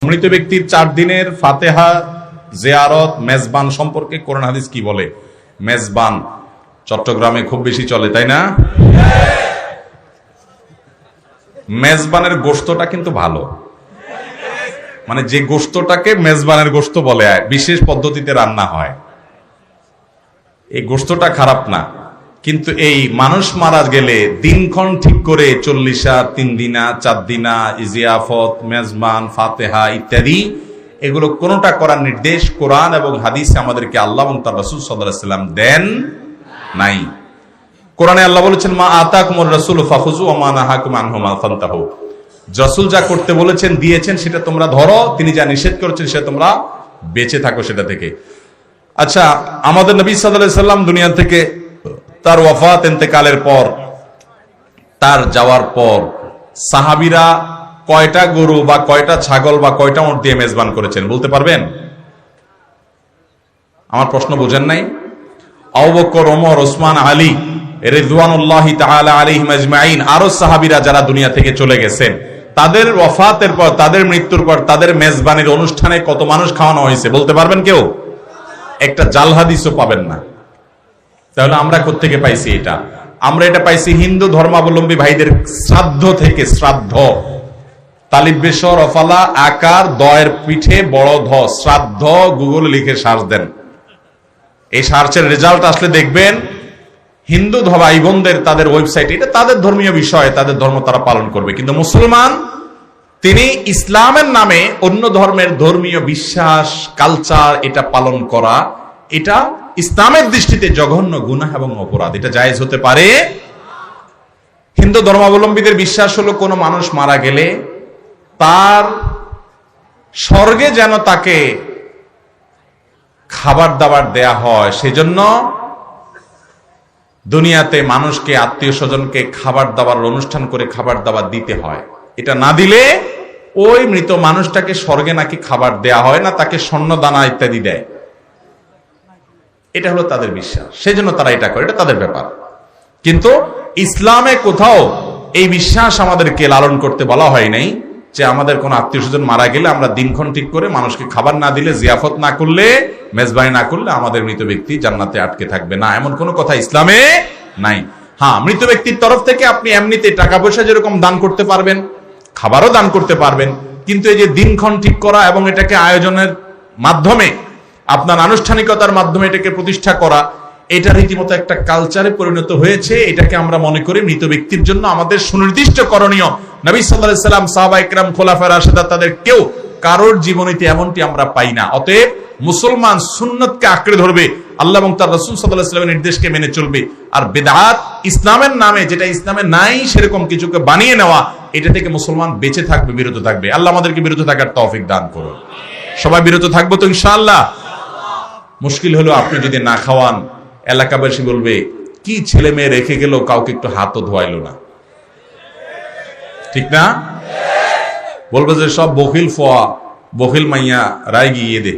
মৃত ব্যক্তির 4 দিনের ফাতেহা জিয়ারত মেজবান সম্পর্কে কোরআন হাদিস কি বলে? মেজবান চট্টগ্রামে খুব বেশি চলে, তাই না? মেজবানের গোশতটা কিন্তু ভালো, মানে যে গোশতটাকে মেজবানের গোশত বলে, বিশেষ পদ্ধতিতে রান্না হয়, এই গোশতটা খারাপ না। কিন্তু এই মানুষ মারা গেলে দিনক্ষণ ঠিক করে 40 3 দিনা 4 দিনা ইজিয়াফত মেজবান ফাতেহা ইত্যাদি এগুলো কোনটা করার নির্দেশ কোরআন এবং হাদিসে আমাদেরকে আল্লাহ এবং তার রাসূল সাল্লাল্লাহু আলাইহি ওয়াসাল্লাম দেন নাই। কোরআনে আল্লাহ বলেছেন মা আতাকুমুর রাসূল ফাখুযু ওয়া মা নাহাকুম আনহু ফান্তাহু। রাসূল যা করতে বলেছেন দিয়েছেন সেটা তোমরা ধরো, তিনি যা নিষেধ করেছেন সেটা তোমরা বেঁচে থাকো সেটা থেকে। আচ্ছা, আমাদের নবী সাল্লাল্লাহু আলাইহি ওয়াসাল্লাম দুনিয়া থেকে তার ওয়াফাত ইন্তেকালের পর, তার যাওয়ার পর সাহাবীরা কয়টা গরু বা কয়টা ছাগল বা কয়টা উট দিয়ে মেজবান করেছেন বলতে পারবেন? আমার প্রশ্ন বুঝেন নাই? আবু বকর, ওমর, ওসমান, আলী রিদওয়ানুল্লাহি তাআলা আলাইহিম আজমাইন, আরো সাহাবীরা যারা দুনিয়া থেকে চলে গেছেন, তাদের ওয়াফাতের পর, তাদের মৃত্যুর পর তাদের মেজবানির অনুষ্ঠানে কত মানুষ খাওয়ানো হয়েছে বলতে পারবেন কেউ? একটা জাল হাদিসও পাবেন না। তাহলে আমরা কোত্থেকে পাইছি এটা? আমরা এটা পাইছি হিন্দু ধর্মাবলম্বী ভাইদের শ্রাদ্ধ থেকে। শ্রাদ্ধ তালিব বেসর অফালা আকার দয়ের পিঠে বড় ধ, শ্রাদ্ধ গুগল লিখে সার্চ দেন, এই সার্চের রেজাল্ট আসলে দেখবেন হিন্দু ভাই বোনদের তাদের ওয়েবসাইটে, এটা তাদের ধর্মীয় বিষয়, তাদের ধর্ম তারা পালন করবে। কিন্তু মুসলমান তিনি ইসলামের নামে অন্য ধর্মের ধর্মীয় বিশ্বাস কালচার এটা পালন করা, এটা ইসলামের দৃষ্টিতে জঘন্য গুনাহ এবং অপরাধ। এটা জায়েজ হতে পারে? হিন্দু ধর্মাবলম্বীদের বিশ্বাস হলো কোনো মানুষ মারা গেলে তার স্বর্গে যেন তাকে খাবার দাবার দেয়া হয়, সেজন্য দুনিয়াতে মানুষকে আত্মীয় স্বজনকে খাবার দাবার অনুষ্ঠান করে খাবার দাবার দিতে হয়। এটা না দিলে ওই মৃত মানুষটাকে স্বর্গে নাকি খাবার দেয়া হয় না, তাকে স্বর্ণ দানা ইত্যাদি দেয়। এটা হলো তাদের বিশ্বাস, সেজন্য তারা এটা করে, এটা তাদের ব্যাপার। কিন্তু ইসলামে কোথাও এই বিশ্বাস আমাদেরকে লালন করতে বলা হয় নাই যে আমাদের কোন আত্মীয় স্বজন মারা গেলে আমরা দিনক্ষণ ঠিক করে মানুষকে খাবার না দিলে, জিয়াফত না করলে, মেজবানি না করলে আমাদের মৃত ব্যক্তি জান্নাতে আটকে থাকবে না, এমন কোন কথা ইসলামে নাই। হ্যাঁ, মৃত ব্যক্তির তরফ থেকে আপনি এমনিতে টাকা পয়সা যেরকম দান করতে পারবেন, খাবারও দান করতে পারবেন, কিন্তু এই যে দিনক্ষণ ঠিক করা এবং এটাকে আয়োজনের মাধ্যমে, আপনার আনুষ্ঠানিকতার মাধ্যমে এটাকে প্রতিষ্ঠা করা, এটা রীতিমতো একটা কালচারে পরিণত হয়েছে। এটাকে আমরা মনে করি মৃত ব্যক্তির জন্য আমাদের সুনির্দিষ্ট করণীয়। নবী সাল্লাল্লাহু আলাইহি ওয়াসাল্লাম, সাহাবায়ে কেরাম, খোলাফায়ে রাশিদা, তাদের কেউ কারোর জীবনীতে এমনটি আমরা পাই না। অতএব মুসলমান সুন্নতকে আঁকড়ে ধরবে, আল্লাহ এবং তার রাসূল সাল্লাল্লাহু আলাইহি ওয়াসাল্লামের নির্দেশকে মেনে চলবে। আর বিদআত ইসলামের নামে, যেটা ইসলামে নাই সেরকম কিছুকে বানিয়ে নেওয়া, এটা থেকে মুসলমান বেঁচে থাকবে, বিরত থাকবে। আল্লাহ আমাদেরকে বিরত থাকার তৌফিক দান করুন। সবাই বিরত থাকবো তো ইনশাআল্লাহ? মুশকিল হলো আপনি যদি না খাওয়ান, এলাকাবাসী বলবে কি ছেলে মেয়ে রেখে গেল, কাউকে একটু হাতও ধোয়াইলো না, ঠিক না? বলবে যে সব বখিল ফোয়া, বখিল মাইয়া রায় গিয়ে দে,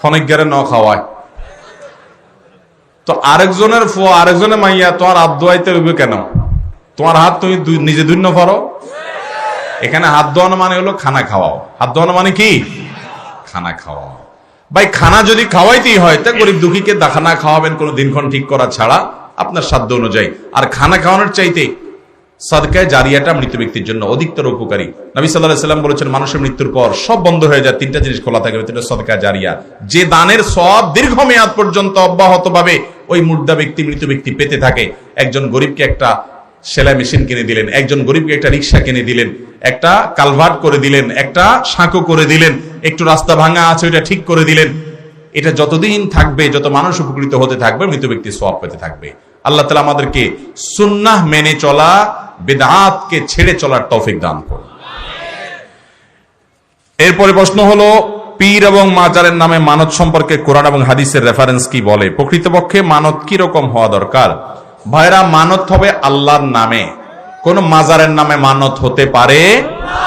অনেক গেরে ন খাওয়ায়। তো আরেকজনের ফোয়া, আরেকজনের মাইয়া তোমার হাত ধোয়াইতে হইবে কেন? তোমার হাত তুমি নিজে ধুন্য পারো। এখানে হাত ধোয়ানো মানে হলো খানা খাওয়াও। হাত ধোয়ানো মানে কি? খানা খাওয়াও। ভাই, খানা যদি খাওয়াইতেই হয় তা গরিব দুঃখীকে খানা খাওয়াবেন কোনো দিনক্ষণ ঠিক করা ছাড়া, আপনার সাধ্য অনুযায়ী। আর খানা খাওয়ানোর চাইতে সাদকায়ে জারিয়াটা মৃত ব্যক্তির জন্য অধিকতর উপকারী। নবী সাল্লাল্লাহু আলাইহি ওয়াসাল্লাম বলেছেন মানুষের মৃত্যুর পর সব বন্ধ হয়ে যায়, 3টা জিনিস খোলা থাকে, সাদকায়ে জারিয়া। যে দানের সওয়াব দীর্ঘমেয়াদ পর্যন্ত অব্যাহতভাবে ওই মুর্দা ব্যক্তি, মৃত ব্যক্তি পেতে থাকে। একজন গরিবকে একটা সেলাই মেশিন কিনে দিলেন, একজন গরিবকে একটা রিক্সা কিনে দিলেন, একটা কালভার্ট করে দিলেন, একটা সাঁকো করে দিলেন, একটু রাস্তা ভাঙা আছে ওইটা ঠিক করে দিলেন। এটা যতদিন থাকবে, যত মানুষ উপকৃত হতে থাকবে, মৃত ব্যক্তি সওয়াব পেতে থাকবে। আল্লাহ তাআলা আমাদেরকে সুন্নাহ মেনে চলা, বিদআতকে ছেড়ে চলার তৌফিক দান করুন। এরপরে প্রশ্ন হলো, পীর এবং মাজারের নামে মানত সম্পর্কে কোরআন এবং হাদিসের রেফারেন্স কি বলে? প্রকৃতপক্ষে মানত কি রকম হওয়া দরকার? ভাইরা, মানত হবে আল্লাহর নামে, কোন মাজারের নামে মানত হতে পারে না।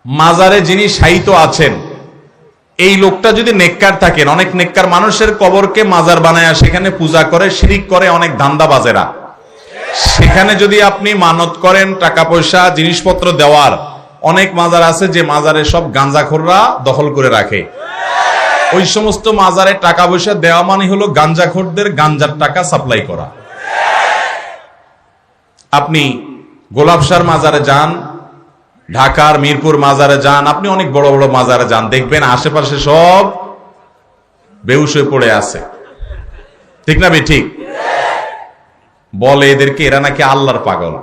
মাজারে যিনি শায়িত আছেন, এই লোকটা যদি নেককার থাকেন, অনেক নেককার মানুষের কবরকে মাজার বানায় সেখানে পূজা করে, শিরিক করে অনেক ধান্দাবাজেরা। সেখানে যদি আপনি মানত করেন টাকা পয়সা জিনিসপত্র দেওয়ার, অনেক মাজার আছে যে মাজারে সব গাঁজাখোররা দখল করে রাখে। ওই সমস্ত মাজারে টাকা পয়সা দেওয়া মানে হলো গাঁজাখোরদের গাঁজার টাকা সাপ্লাই করা। আপনি গোলাপসার মাজারে যান, ঢাকার মিরপুর মাজারে যান, আপনি অনেক বড় বড় মাজারে যান, দেখবেন আশেপাশে সব বেহুশ হয়ে পড়ে আছে। ঠিক না ঠিক? বলে এদেরকে এরা নাকি আল্লাহর পাগল,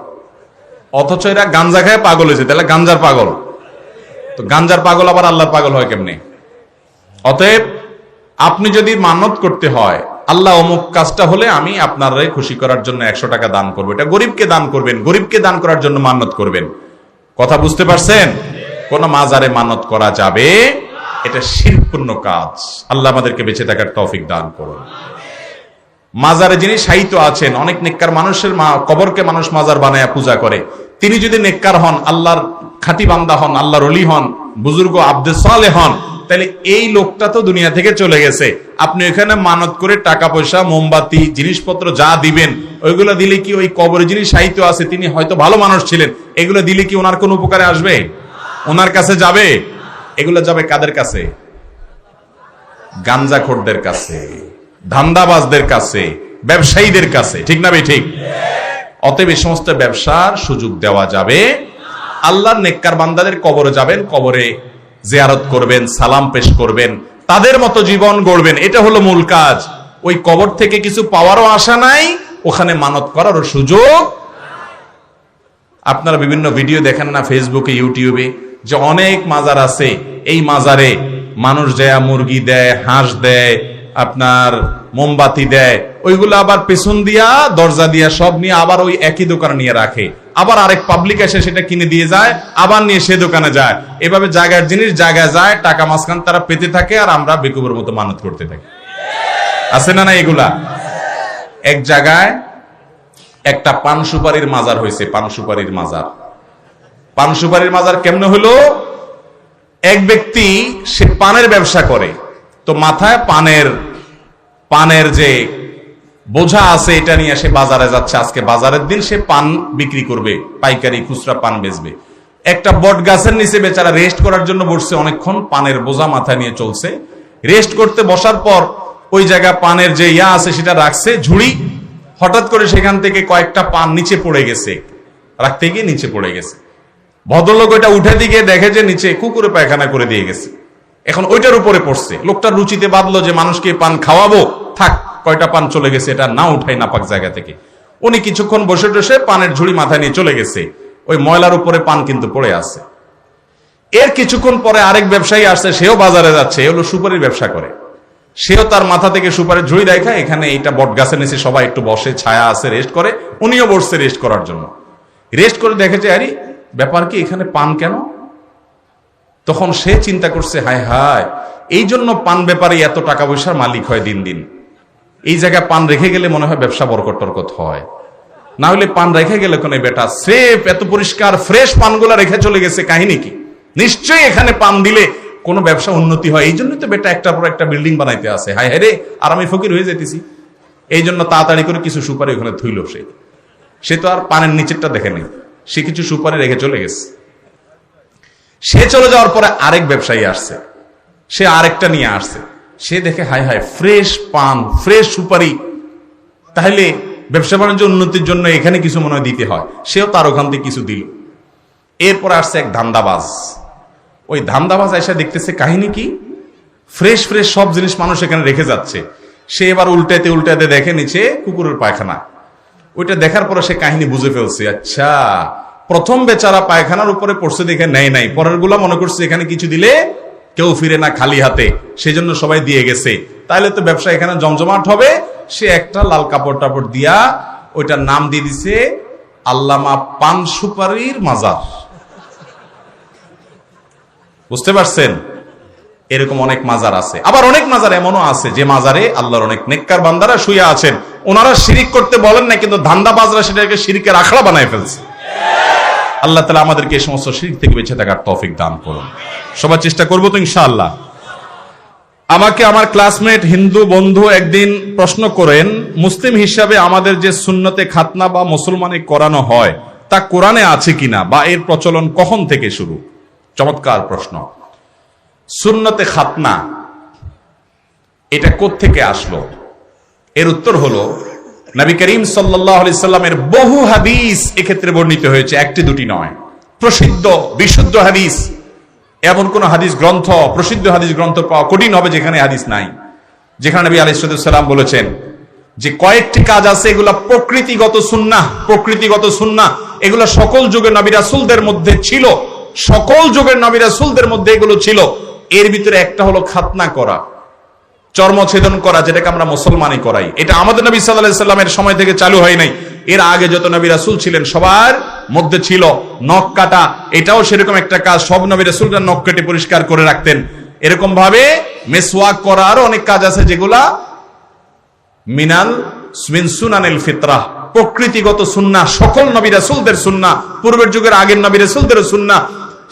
অথচ এরা গাঞ্জা খায় পাগল হয়েছে। তাহলে গাঞ্জার পাগল, তো গাঞ্জার পাগল আবার আল্লাহর পাগল হয় কেমনে? অতএব আপনি যদি মানত করতে হয়, আল্লাহ অমুক কাজটা হলে আমি আপনারে খুশি করার জন্য 100 টাকা দান করবো, এটা গরিবকে দান করবেন, গরিবকে দান করার জন্য মানত করবেন। কথা বুঝতে পারছেন? কোন মাজারে মানত করা যাবে, এটা শিরকপূর্ণ কাজ। আল্লাহ আমাদেরকে বেঁচে থাকার তৌফিক দান করুন। মাজারে যিনি শায়িত আছেন, অনেক নেককার মানুষের কবরকে মানুষ মাজার বানায়া পূজা করে। তিনি যদি নেককার হন, আল্লাহর খাঁটি বান্দা হন, আল্লাহর ওলি হন, বুজুর্গ আব্দে সালেহ হন, তাহলে এই লোকটা তো দুনিয়া থেকে চলে গেছে। আপনি ওখানে মানত করে টাকা পয়সা, মোমবাতি, জিনিসপত্র যা দিবেন, ওইগুলো দিলে কি ওই কবরে যিনি শায়িত আছে তিনি হয়তো ভালো মানুষ ছিলেন, এগুলো দিলে কি ওনার কোন উপকারে আসবে? ওনার কাছে যাবে? এগুলো যাবে কাদের কাছে? গাঞ্জাখোরদের কাছে, ধান্দাবাজদের কাছে, ব্যবসায়ীদের কাছে। ঠিক না ঠিক? অতএব এই সমস্ত ব্যবসার সুযোগ দেওয়া যাবে। আল্লাহর নেককার বান্দাদের কবরে যাবেন, কবরে জিয়ারত করবেন, সালাম পেশ করবেন, তাদের মতো জীবন গড়বেন, এটা হলো মূল কাজ। ওই কবর থেকে কিছু পাওয়ারও আশা নাই, ওখানে মানত করারও সুযোগ। আপনারা বিভিন্ন ভিডিও দেখেন না ফেসবুকে, ইউটিউবে, যে অনেক মাজার আছে, এই মাজারে মানুষ যায় মুরগি দেয়, হাঁস দেয়, আপনার মোমবাতি দেয়, ওইগুলো আবার পেছন দিয়া দরজা দিয়া সব নিয়ে আবার ওই একই দোকানে নিয়ে রাখে, আবার আরেক পাবলিক এসে সেটা কিনে দিয়ে যায়, আবার নিয়ে সে দোকানে যায়। এভাবে জায়গার জিনিস জায়গায় যায়, টাকা মাঝখান তারা পেতে থাকে, আর আমরা বেকুবের মতো মানত করতে থাকি। আছে না না এগুলা? এক জায়গায় একটা পান সুপারির মাজার হয়েছে, পান সুপারির মাজার। পান সুপারির মাজার কেমনে হলো? এক ব্যক্তি সে পানের ব্যবসা করে, তো মাথায় পানের যে বোঝা আছে এটা নিয়ে সে বাজারে যাচ্ছে। আজকে বাজারের দিন, সে পান বিক্রি করবে, পাইকারি খুচরা পান বেচবে। একটা বট গাছের নিচে বেচারা রেস্ট করার জন্য বসছে, অনেকক্ষণ পানের বোঝা মাথায় নিয়ে চলছে। রেস্ট করতে বসার পর ওই জায়গা পানের যে ইয়া আছে সেটা রাখছে, ঝুড়ি। হঠাৎ করে সেখান থেকে কয়েকটা পান নিচে পড়ে গেছে, রাখতে গিয়ে নিচে পড়ে গেছে। ভদ্রলোক ওইটা উঠে দিকে দেখে যে নিচে কুকুরে পায়খানা করে দিয়ে গেছে। এখন ওইটার উপরে পড়ছে, লোকটার রুচিতে বাঁধলো যে মানুষকে পান খাওয়াবো, থাক কয়টা পান চলে গেছে, এটা না উঠাই নাপাক জায়গা থেকে। উনি কিছুক্ষণ বসে বসে পানের ঝুড়ি মাথায় নিয়ে চলে গেছে, ওই ময়লার উপরে পান কিন্তু পড়ে আছে। এর কিছুক্ষণ পরে আরেক ব্যবসায়ী আসছে, সেও বাজারে যাচ্ছে, হলো সুপারির ব্যবসা করে। সেও তার মাথা থেকে সুপারির ঝুড়ি দেখা, এখানে এইটা বট গাছের নিচে সবাই একটু বসে, ছায়া আছে, রেস্ট করে। উনিও বসছে রেস্ট করার জন্য। রেস্ট করে দেখেছে, আরে ব্যাপার কি, এখানে পান কেন? তখন সে চিন্তা করছে, হায় হায়, এই জন্য পান ব্যাপারে এত টাকা পয়সার মালিক হয় দিন দিন। এই জায়গায় পান রেখে গেলে মনে হয় ব্যবসা বরকত টরকত হয়, না হলে পান রেখে গেলে কোন বেটা সেফ, এত পরিষ্কার ফ্রেশ পানগুলা রেখে চলে গেছে, কাহিনী কি? নিশ্চয়ই এখানে পান দিলে কোনো ব্যবসা উন্নতি হয়, এই জন্যই তো বেটা একটার পর একটা বিল্ডিং বানাইতে আসে। হায় হায় রে, আর আমি ফকির হয়ে যেতেছি। এই জন্য তাড়াতাড়ি করে কিছু সুপারি ওখানে থইল। সে তো আর পানের নিচেরটা দেখে নেই, সে কিছু সুপারি রেখে চলে গেছে। সে চলে যাওয়ার পরে আরেক ব্যবসায়ী আসছে, সে আরেকটা নিয়ে আসছে। সে দেখে, হায় হায়, ফ্রেশ পান, ফ্রেশ সুপারি, তাহলে ব্যবসা বাণিজ্য উন্নতির জন্য এখানে কিছু মনে হয় দিতে হয়। সেও তার ওখান থেকে কিছু দিল। এরপর আসছে এক ধান্দাবাজ। ওই ধান্দাবাজ এসে দেখতেছে কাহিনী কি, ফ্রেশ ফ্রেশ সব জিনিস মানুষ এখানে রেখে যাচ্ছে। সে এবার উল্টাতে উল্টাতে দেখে নিচে কুকুরের পায়খানা। ওইটা দেখার পরে সে কাহিনী বুঝে ফেলছে, আচ্ছা প্রথম বেচারা পায়খানার উপরে পড়ছে দেখে নেয় নাই, পরের গুলা মনে করছে এখানে কিছু দিলে কেউ ফিরে না খালি হাতে, সেজন্য সবাই দিয়ে গেছে, তাহলে তো ব্যবসা এখানে জমজমাট হবে। সে একটা লাল কাপড় টাপড় দিয়া ওইটার নাম দিয়ে দিছে আল্লামা পান সুপারির মাজার। বুঝতে পারছেন? এরকম অনেক মাজার আছে। আবার অনেক মাজার এমনও আছে যে মাজারে আল্লাহর অনেক নেককার বান্দারা শুয়ে আছেন, ওনারা শিরিক করতে বলেন না, কিন্তু ধান্দাবাজরা সেটাকে শিরিকের আখড়া বানায় ফেলছে। আল্লাহ তাআলা আমাদেরকে এই সমস্ত শিরক থেকে বেঁচে থাকার তৌফিক দান করুন। সবার চেষ্টা করবো তো ইনশাআল্লাহ। আমাকে আমার ক্লাসমেট হিন্দু বন্ধু একদিন প্রশ্ন করেন, মুসলিম হিসাবে আমাদের যে সুন্নতে খাতনা বা মুসলমানি করানো হয়, তা কোরআনে আছে কিনা বা এর প্রচলন কখন থেকে শুরু? চমৎকার প্রশ্ন। সুন্নতে খাতনা এটা কোত্থেকে আসলো? এর উত্তর হলো নবী করিম সাল্লাল্লাহু আলাইহি সাল্লামের বহু হাদিস এক্ষেত্রে বর্ণিত হয়েছে, একটি দুটি নয়। প্রসিদ্ধ বিশুদ্ধ হাদিস, এমন কোন হাদিস গ্রন্থ, প্রসিদ্ধ হাদিস গ্রন্থ পাওয়া কঠিন হবে যেখানে হাদিস নাই, যেখানে নবী আলাইহিস সালাম বলেছেন যে কয়েকটি কাজ আছে এগুলা প্রকৃতিগত সুন্নাহ, প্রকৃতিগত সুন্নাহ, এগুলো সকল যুগের নবী রাসূলদের মধ্যে ছিল, সকল যুগের নবী রাসূলদের মধ্যে এগুলো ছিল। এর ভিতরে একটা হলো খাতনা করা, চর্মছেদন করা, যেটাকে আমরা মুসলমানই করাই। এটা আমাদের নবী সাল্লাল্লাহু আলাইহি সাল্লামের সময় থেকে চালু হয় নাই, এর আগে যত নবী রাসূল ছিলেন সবার মধ্যে ছিল। নখ কাটা এটাও সেরকম একটা কাজ, সব নবী রাসূলরা নখ কেটে পরিষ্কার করে রাখতেন। এরকম ভাবে মেসওয়াক করা, আরো অনেক কাজ আছে যেগুলা মিন সুনানিল ফিতরাহ, প্রকৃতিগত সুন্নাহ, সকল নবী রাসূলদের সুন্নাহ, পূর্বের যুগের আগের নবী রাসূলদের সুন্নাহ।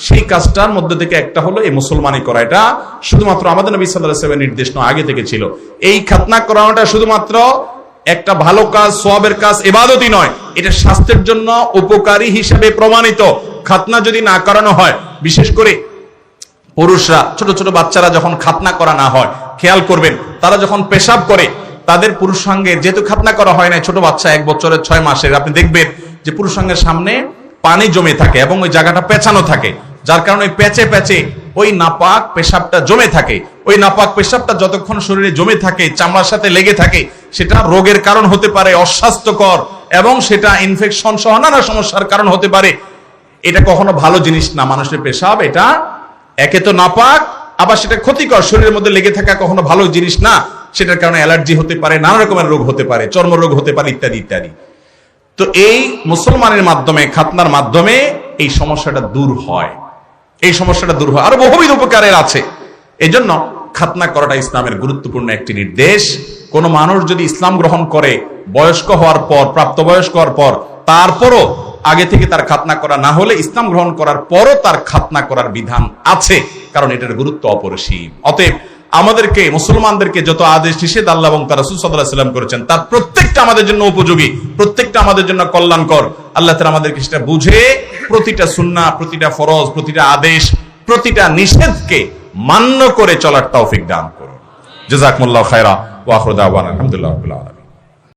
সেই কাজটার মধ্যে থেকে একটা হলো এই মুসলমানি করা। এটা শুধুমাত্র আমাদের নবী সাল্লাল্লাহু আলাইহি ওয়াসাল্লামের নির্দেশ নয়, আগে থেকে ছিল। এই খাতনা করানোটা শুধুমাত্র একটা ভালো কাজ, সওয়াবের কাজ, ইবাদতই নয়, এটা স্বাস্থ্যের জন্য উপকারী হিসেবে প্রমাণিত। খাতনা যদি না করানো হয়, বিশেষ করে পুরুষরা, ছোট ছোট বাচ্চারা যখন খাতনা করা না হয়, খেয়াল করবেন তারা যখন পেশাব করে তাদের পুরুষাঙ্গের, যেহেতু খাতনা করা হয় না, ছোট বাচ্চা 1 বছরের 6 মাসের, আপনি দেখবেন যে পুরুষাঙ্গের সামনে পানি জমে থাকে এবং ওই জায়গাটা পেঁচানো থাকে, যার কারণে প্যাচে প্যাচে ওই নাপাক পেশাবটা জমে থাকে। ওই নাপাক পেশাবটা যতক্ষণ শরীরে জমে থাকে, চামড়ার সাথে লেগে থাকে, সেটা রোগের কারণ হতে পারে, অস্বাস্থ্যকর, এবং সেটা ইনফেকশন সহ নানা সমস্যার কারণ হতে পারে। এটা কখনো ভালো জিনিস না। মানুষের পেশাব এটা একে তো নাপাক, আবার সেটা ক্ষতিকর, শরীরের মধ্যে লেগে থাকা কখনো ভালো জিনিস না। সেটার কারণে অ্যালার্জি হতে পারে, নানা রকমের রোগ হতে পারে, চর্মরোগ হতে পারে, ইত্যাদি ইত্যাদি। তো এই মুসলমানের মাধ্যমে, খাতনার মাধ্যমে এই সমস্যাটা দূর হয়, এই সমস্যাটা দূর হয়, আরো বহুবিধ উপকারের আছে। এই জন্য খাতনা করাটা ইসলামের গুরুত্বপূর্ণ একটি নির্দেশ। কোন মানুষ যদি ইসলাম গ্রহণ করে বয়স্ক হওয়ার পর, প্রাপ্তবয়স্ক হওয়ার পর, তারপরও আগে থেকে তার খাতনা করা না হলে, ইসলাম গ্রহণ করার পরও তার খাতনা করার বিধান আছে, কারণ এটার গুরুত্ব অপরিসীম। অতএব আমাদেরকে, মুসলমানদেরকে যত আদেশ নিষেধ আল্লাহ এবং তার রাসূল সাল্লাল্লাহু আলাইহি ওয়াসাল্লাম করেছেন, তার প্রত্যেকটা আমাদের জন্য উপযোগী, প্রত্যেকটা আমাদের জন্য কল্যাণকর। আল্লাহ তাআলা আমাদেরকে সেটা বুঝে প্রতিটা সুন্নাহ, প্রতিটা ফরজ, প্রতিটা আদেশ, প্রতিটা নিষেধকে মান্য করে চলার তৌফিক দান করুন। জাযাকুমুল্লাহু খায়রা ওয়া আখিরু দাওয়ানা আলহামদুলিল্লাহি রাব্বিল আলামিন।